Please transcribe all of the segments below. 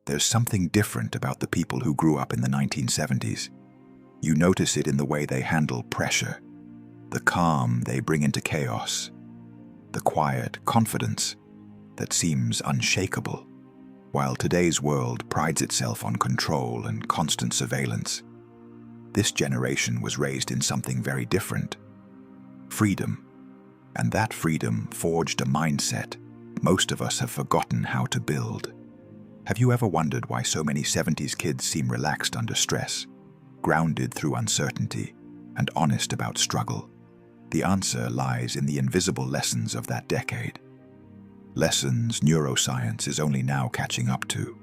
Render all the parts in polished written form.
There's something different about the people who grew up in the 1970s. You notice it in the way they handle pressure, the calm they bring into chaos, the quiet confidence that seems unshakable, while today's world prides itself on control and constant surveillance. This generation was raised in something very different: freedom. And that freedom forged a mindset most of us have forgotten how to build. Have you ever wondered why so many 70s kids seem relaxed under stress, grounded through uncertainty, and honest about struggle? The answer lies in the invisible lessons of that decade. Lessons neuroscience is only now catching up to.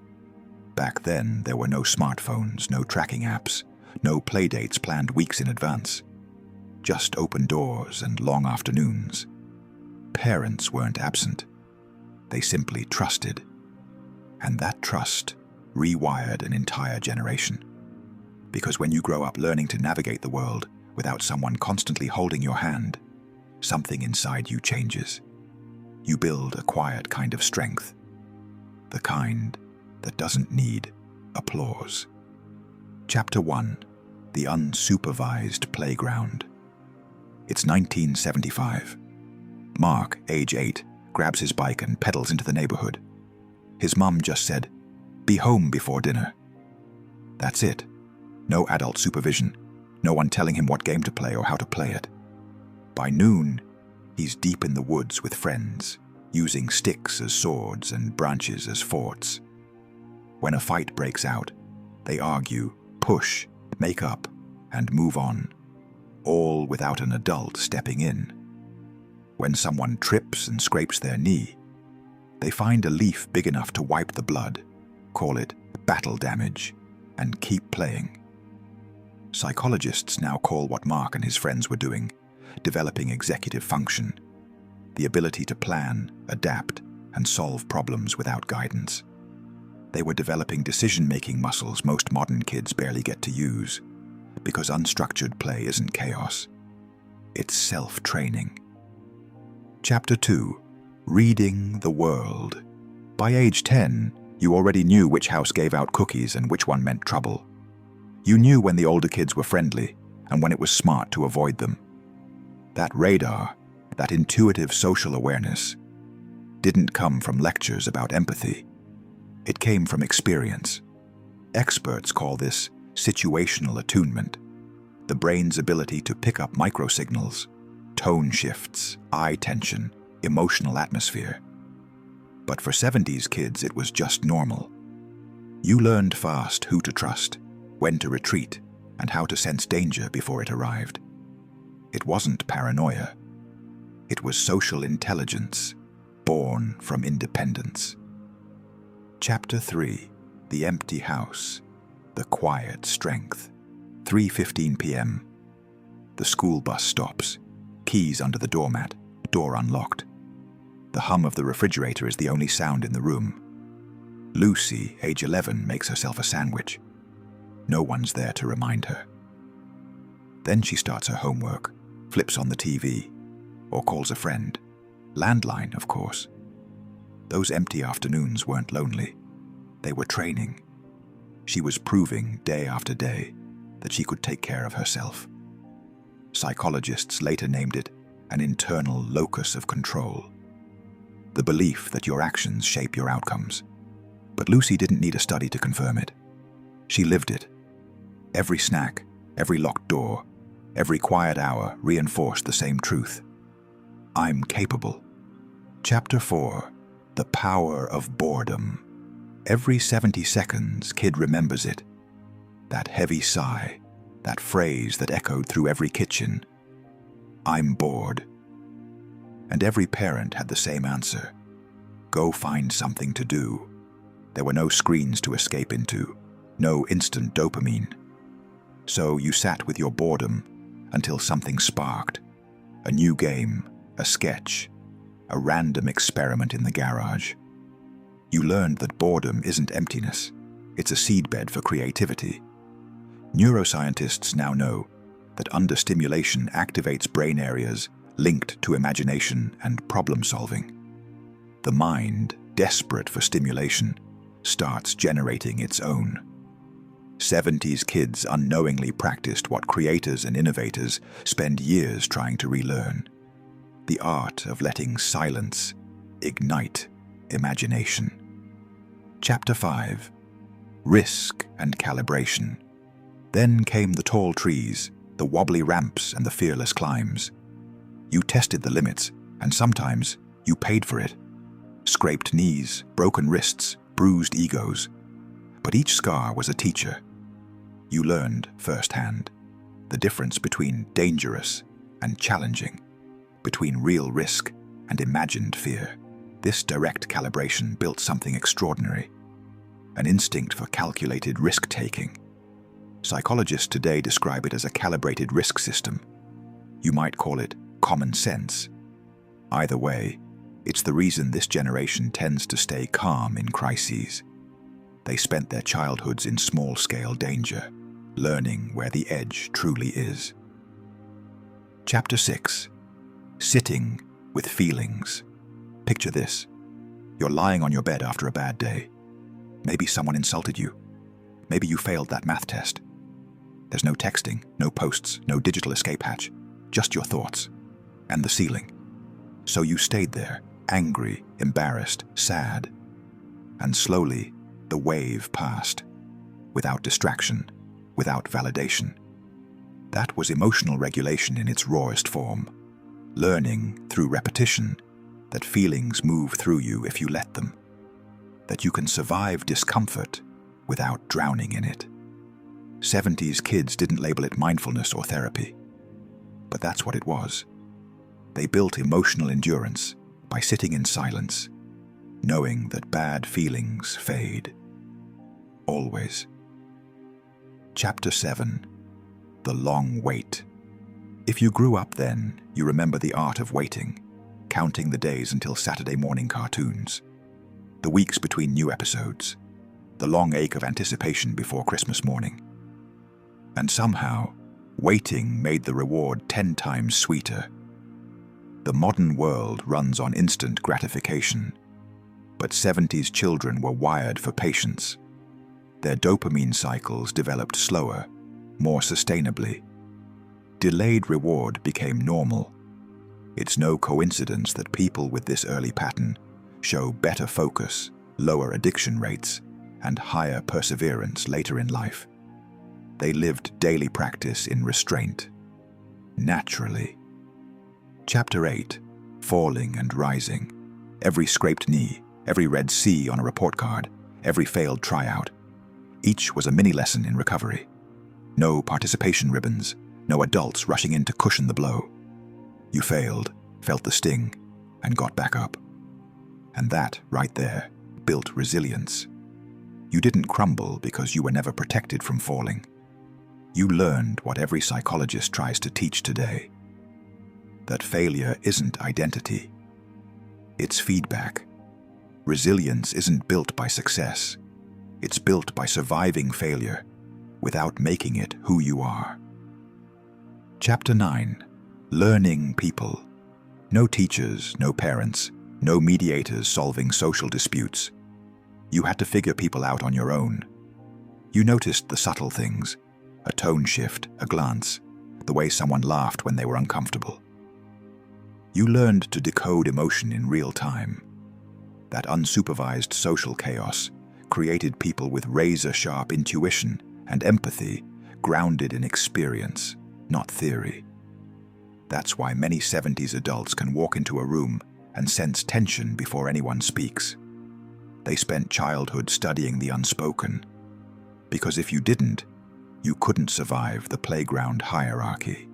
Back then, there were no smartphones, no tracking apps, no playdates planned weeks in advance. Just open doors and long afternoons. Parents weren't absent. They simply trusted. And that trust rewired an entire generation. Because when you grow up learning to navigate the world without someone constantly holding your hand, something inside you changes. You build a quiet kind of strength, the kind that doesn't need applause. Chapter 1: The Unsupervised Playground. It's 1975. Mark, age 8, grabs his bike and pedals into the neighborhood. His mom just said, "Be home before dinner." That's it. No adult supervision, no one telling him what game to play or how to play it. By noon, he's deep in the woods with friends, using sticks as swords and branches as forts. When a fight breaks out, they argue, push, make up, and move on, all without an adult stepping in. When someone trips and scrapes their knee, they find a leaf big enough to wipe the blood, call it battle damage, and keep playing. Psychologists now call what Mark and his friends were doing developing executive function, the ability to plan, adapt, and solve problems without guidance. They were developing decision-making muscles most modern kids barely get to use, because unstructured play isn't chaos. It's self-training. Chapter 2: Reading the World. By age 10, you already knew which house gave out cookies and which one meant trouble. You knew when the older kids were friendly and when it was smart to avoid them. That radar, that intuitive social awareness, didn't come from lectures about empathy. It came from experience. Experts call this situational attunement, the brain's ability to pick up microsignals, tone shifts, eye tension, emotional atmosphere. But for 70s kids, it was just normal. You learned fast who to trust, when to retreat, and how to sense danger before it arrived. It wasn't paranoia. It was social intelligence, born from independence. Chapter 3: The Empty House. The Quiet Strength. 3:15 p.m. The school bus stops. Keys under the doormat, door unlocked. The hum of the refrigerator is the only sound in the room. Lucy, age 11, makes herself a sandwich. No one's there to remind her. Then she starts her homework, flips on the TV, or calls a friend. Landline, of course. Those empty afternoons weren't lonely. They were training. She was proving day after day that she could take care of herself. Psychologists later named it an internal locus of control, the belief that your actions shape your outcomes. But Lucy didn't need a study to confirm it. She lived it. Every snack, every locked door, every quiet hour reinforced the same truth. I'm capable. Chapter 4: The Power of Boredom. Every 70 seconds, kid remembers it. That heavy sigh, that phrase that echoed through every kitchen. I'm bored. And every parent had the same answer. Go find something to do. There were no screens to escape into, no instant dopamine. So you sat with your boredom until something sparked. A new game, a sketch, a random experiment in the garage. You learned that boredom isn't emptiness. It's a seedbed for creativity. Neuroscientists now know that understimulation activates brain areas linked to imagination and problem-solving. The mind, desperate for stimulation, starts generating its own. 70s kids unknowingly practiced what creators and innovators spend years trying to relearn: the art of letting silence ignite imagination. Chapter 5. Risk and Calibration. Then came the tall trees, the wobbly ramps, and the fearless climbs. You tested the limits, and sometimes you paid for it. Scraped knees, broken wrists, bruised egos. But each scar was a teacher. You learned firsthand the difference between dangerous and challenging, between real risk and imagined fear. This direct calibration built something extraordinary, an instinct for calculated risk-taking. Psychologists today describe it as a calibrated risk system. You might call it common sense. Either way, it's the reason this generation tends to stay calm in crises. They spent their childhoods in small-scale danger, learning where the edge truly is. Chapter 6. Sitting with feelings. Picture this. You're lying on your bed after a bad day. Maybe someone insulted you. Maybe you failed that math test. There's no texting, no posts, no digital escape hatch, just your thoughts and the ceiling. So you stayed there, angry, embarrassed, sad. And slowly, the wave passed, without distraction, without validation. That was emotional regulation in its rawest form, learning through repetition that feelings move through you if you let them, that you can survive discomfort without drowning in it. 70s kids didn't label it mindfulness or therapy, but that's what it was. They built emotional endurance by sitting in silence, knowing that bad feelings fade. Always. Chapter 7. The Long Wait. If you grew up then, you remember the art of waiting, counting the days until Saturday morning cartoons, the weeks between new episodes, the long ache of anticipation before Christmas morning. And somehow, waiting made the reward 10 times sweeter. The modern world runs on instant gratification, but 70s children were wired for patience. Their dopamine cycles developed slower, more sustainably. Delayed reward became normal. It's no coincidence that people with this early pattern show better focus, lower addiction rates, and higher perseverance later in life. They lived daily practice in restraint, naturally. Chapter 8. Falling and Rising. Every scraped knee, every red C on a report card, every failed tryout. Each was a mini lesson in recovery. No participation ribbons, no adults rushing in to cushion the blow. You failed, felt the sting, and got back up. And that, right there, built resilience. You didn't crumble because you were never protected from falling. You learned what every psychologist tries to teach today: that failure isn't identity. It's feedback. Resilience isn't built by success. It's built by surviving failure without making it who you are. Chapter 9. Learning people. No teachers, no parents, no mediators solving social disputes. You had to figure people out on your own. You noticed the subtle things: a tone shift, a glance, the way someone laughed when they were uncomfortable. You learned to decode emotion in real time. That unsupervised social chaos created people with razor-sharp intuition and empathy grounded in experience, not theory. That's why many 70s adults can walk into a room and sense tension before anyone speaks. They spent childhood studying the unspoken, because if you didn't, you couldn't survive the playground hierarchy.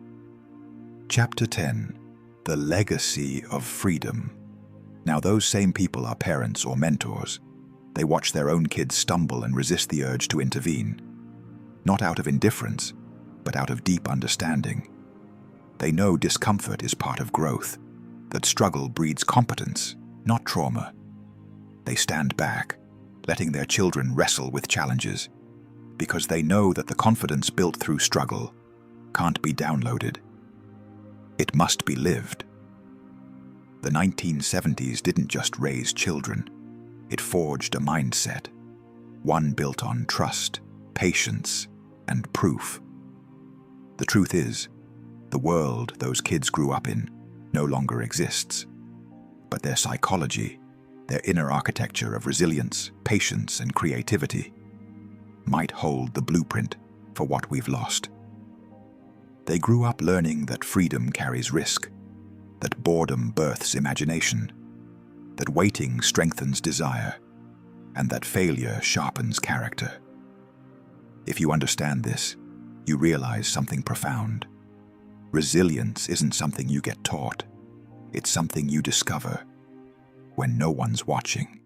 Chapter 10. The Legacy of Freedom. Now those same people are parents or mentors. They watch their own kids stumble and resist the urge to intervene. Not out of indifference, but out of deep understanding. They know discomfort is part of growth, that struggle breeds competence, not trauma. They stand back, letting their children wrestle with challenges, because they know that the confidence built through struggle can't be downloaded. It must be lived. The 1970s didn't just raise children, it forged a mindset, one built on trust, patience, and proof. The truth is, the world those kids grew up in no longer exists. But their psychology, their inner architecture of resilience, patience, and creativity, might hold the blueprint for what we've lost. They grew up learning that freedom carries risk, that boredom births imagination, that waiting strengthens desire, and that failure sharpens character. If you understand this, you realize something profound. Resilience isn't something you get taught. It's something you discover when no one's watching.